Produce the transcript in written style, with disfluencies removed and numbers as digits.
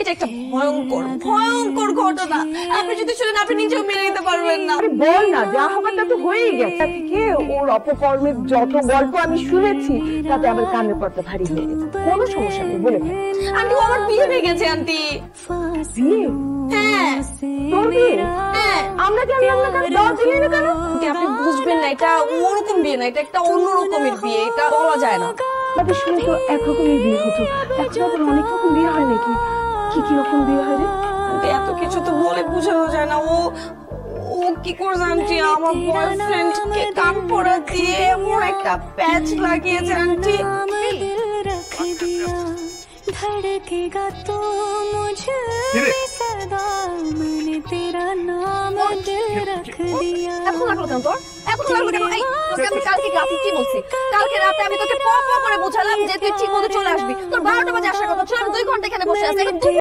এটা একটা ভয়ঙ্কর ভয়ঙ্কর ঘটনা। আপনি যদি শুনেন আপনি নিজেও মেনে নিতে পারবেন না। আরে বল না, যা হবার তা তো হয়েই গেছে। থেকে ওর অপকর্মের যত গল্প আমি শুনেছি তাতে আমার কানের পর্দা ভারী হয়ে গেছে। কোনো সমস্যা নেই, বলে ফেল। আন্টি ও আমার বিয়ে হয়ে গেছে আন্টি। বিয়ে? হ্যাঁ তোর বিয়ে? হ্যাঁ। আমরা জানলাম না কেন? দাওয়াত দিলি না কেন? আন্টি আপনি বুঝবেন না, এটা ওরকম বিয়ে না, এটা একটা অন্য রকমের বিয়ে, এটা বলা যায় না। আমাদের শুনে তো একরকমের বিয়ে হতো, এখন আবার অনেক রকম বিয়ে হয় নাকি? কি কি রকম বিয়ে হয় রে? আন্টি এত কিছু তো বলে বোঝানো যায় না। ও ও কি করছে আন্টি, আমার বয়ফ্রেন্ডকে কান পড়া দিয়ে এমন একটা প্যাচ লাগিয়েছে আন্টি। धड़केगा तो मुझे सदा मैंने तेरा नाम दिल रख दिया। এখন লাগলো কেন তোর? এখন লাগলো কেন? এই তোকে আমি কালকে রাতে কি বলছি? কালকে রাতে আমি তোকে প প করে বোঝালাম যে তুই ঠিক মতো চলে আসবি। তোর 12টা বাজে আসার কথা ছিল, আমি 2 ঘন্টা এখানে বসে আছি।